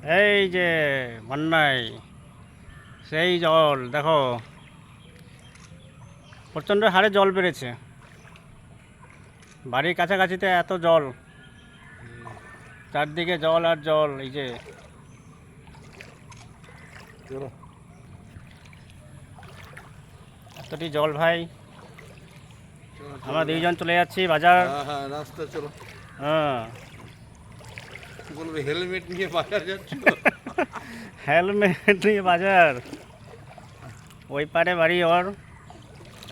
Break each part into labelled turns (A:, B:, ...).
A: এই যে বন্যায় সেই জল দেখো, প্রচণ্ড হারে জল বেড়েছে। বাড়ির কাছাকাছিতে এত জল, চারদিকে জল আর জল। এই যে এতটি জল ভাই। আমরা দুইজন চলে যাচ্ছি বাজার।
B: হ্যাঁ রাস্তা চলো।
A: হ্যাঁ,
B: বলবে হেলমেট নিয়ে বাজার যাচ্ছি।
A: হেলমেট নিয়ে বাজার। ওই পারে বাড়ি ওর।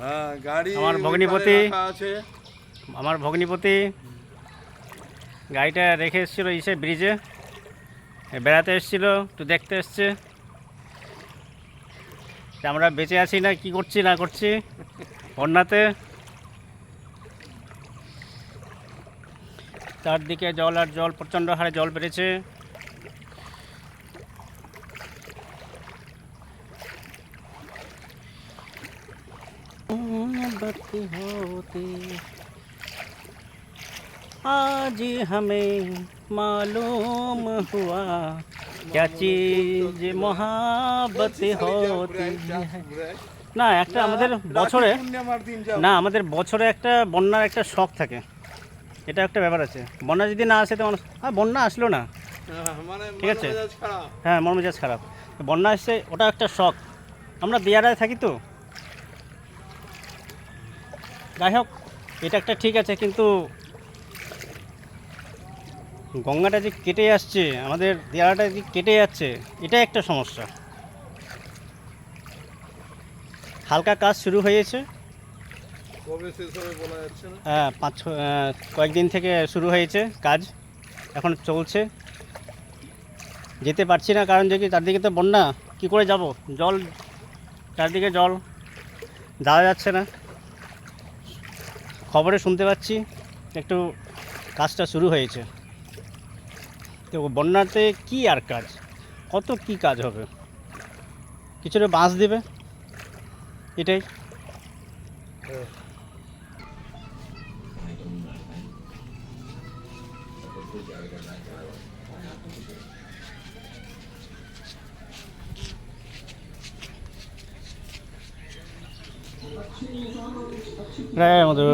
B: হ্যাঁ গাড়ি
A: আমার ভগ্নিপতি।
B: আছে।
A: আমার ভগ্নিপতি গাড়িটা রেখে এসেছিলো ইসে ব্রিজে, বেড়াতে এসেছিলো, একটু দেখতে এসছে যে আমরা বেঁচে আছি না কি করছি না করছি বন্যাতে। চারদিকে জল আর জল, প্রচণ্ড হারে জল বেড়েছে। बत्ती होती आज हमें मालूम हुआ क्या चीज मोहब्बत होती है। না, একটা আমাদের বছরে, না আমাদের বছরে একটা বন্যার একটা শখ থাকে, এটা একটা ব্যাপার আছে। বন্যা যদি না আসে তো মানুষ বন্যা আসলো না, ঠিক আছে, হ্যাঁ মন মেজাজ খারাপ। বন্যা আসছে ওটা একটা শখ। আমরা দিয়ারায় থাকি তো, যাই হোক এটা একটা ঠিক আছে, কিন্তু গঙ্গাটা যে কেটে আসছে, আমাদের দেয়ালটা যে কেটে যাচ্ছে, এটা একটা সমস্যা। হালকা কাজ শুরু হয়েছে,
B: কবে শেষ হবে বলা যাচ্ছে না।
A: হ্যাঁ কয়েকদিন থেকে শুরু হয়েছে কাজ, এখন চলছে। যেতে পারছি না, কারণ যে কি চারদিকে তো বন্যা, কী করে যাব, জল চারদিকে জল, যাওয়া যাচ্ছে না। খবরে শুনতে পাচ্ছি একটু কাজটা শুরু হয়েছে, তো বন্যাতে কি আর কাজ, কত কি কাজ হবে, কিছুটা বাঁশ দেবে, এটাই। হ্যাঁ মধু,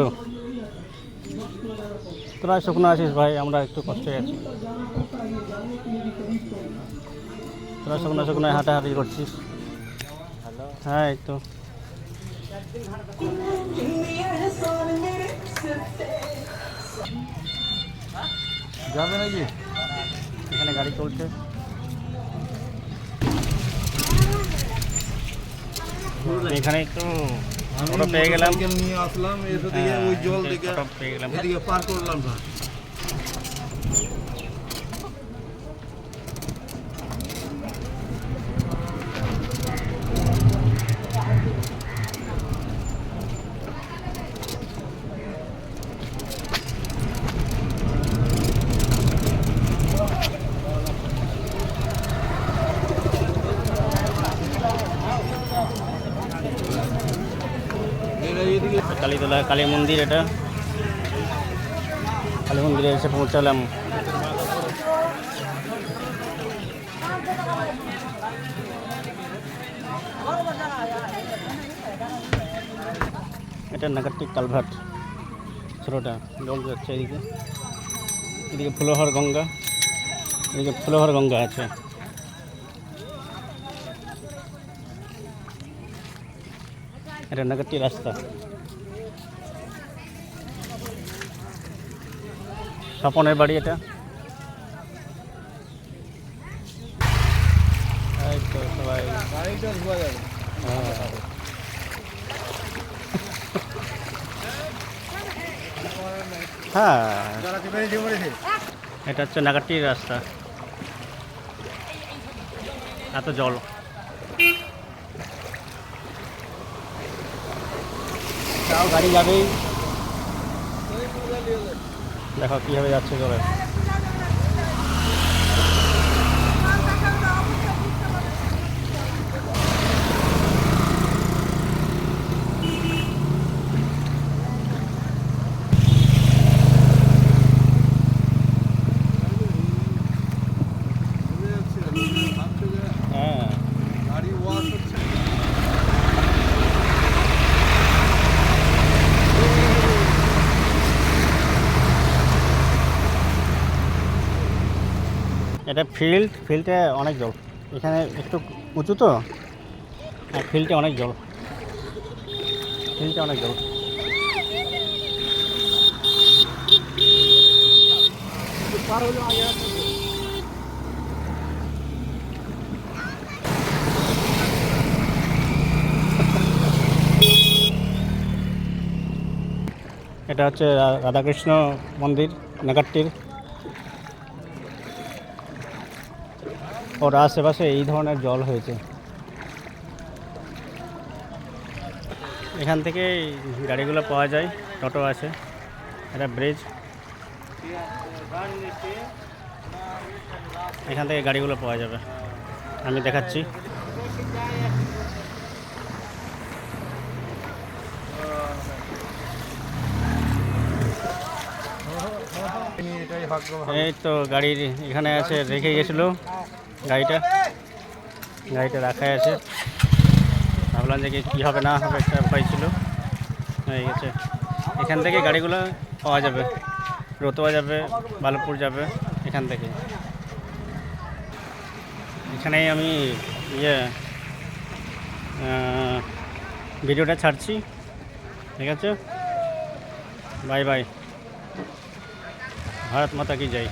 A: তোরা শুকনো আছিস ভাই, আমরা একটু কষ্টে আছি। তোরা শুকনো শুকনো হাঁটাহাঁটি করছিস। হ্যাঁ এই তো
B: যাবে নাকি?
A: এখানে গাড়ি চলছে। এখানে একটু ফটো পেয়ে গেলাম,
B: নিয়ে আসলাম, এসে থেকে ওই জল থেকে
A: ফটো পেয়ে গেলাম।
B: এদিকে পার করলাম না।
A: কালীতলা কালী মন্দির, এটা কালী মন্দিরে এসে পৌঁছালাম। এটা নাগারটি কালভার্ট, ছোটোটা জল যাচ্ছে এদিকে, এদিকে ফুলহর গঙ্গা, এদিকে ফুলহর গঙ্গা আছে। এটা নাগারটি রাস্তা, স্বপনের বাড়ি এটা। এই তো সবাই,
B: গাড়িটা ধোয়া যাবে।
A: হ্যাঁ এটা হচ্ছে নাগারটির রাস্তা, এত জল। তাও গাড়ি যাবেই, দেখো কীভাবে যাচ্ছে জলে। এটা ফিল্ডে অনেক জল, এখানে একটু উঁচু তো, ফিল্ডে অনেক জল, ফিল্ডে অনেক জল। এটা হচ্ছে রাধাকৃষ্ণ মন্দির নাগারটির, ওর আশেপাশে এই ধরনের জল হয়েছে। এখান থেকে গাড়িগুলো পাওয়া যায়, টোটো আছে, এটা ব্রিজ, এখান থেকে গাড়িগুলো পাওয়া যাবে, আমি দেখাচ্ছি।
B: এটাই ভাগ্য ভালো।
A: এই তো গাড়ির এখানে আছে, রেখে গেছিলো গাড়িটা রাখাই আছে, ভাবলাম যে কী হবে না হবে, একটা ভয় ছিল, হয়ে গেছে। এখান থেকে গাড়িগুলো পাওয়া যাবে, রতুয়া যাবে, বালুপুর যাবে, এখান থেকে। এখানেই আমি ভিডিওটা ছাড়ছি, ঠিক আছে, বাই বাই, ভারত মাতা কি জয়।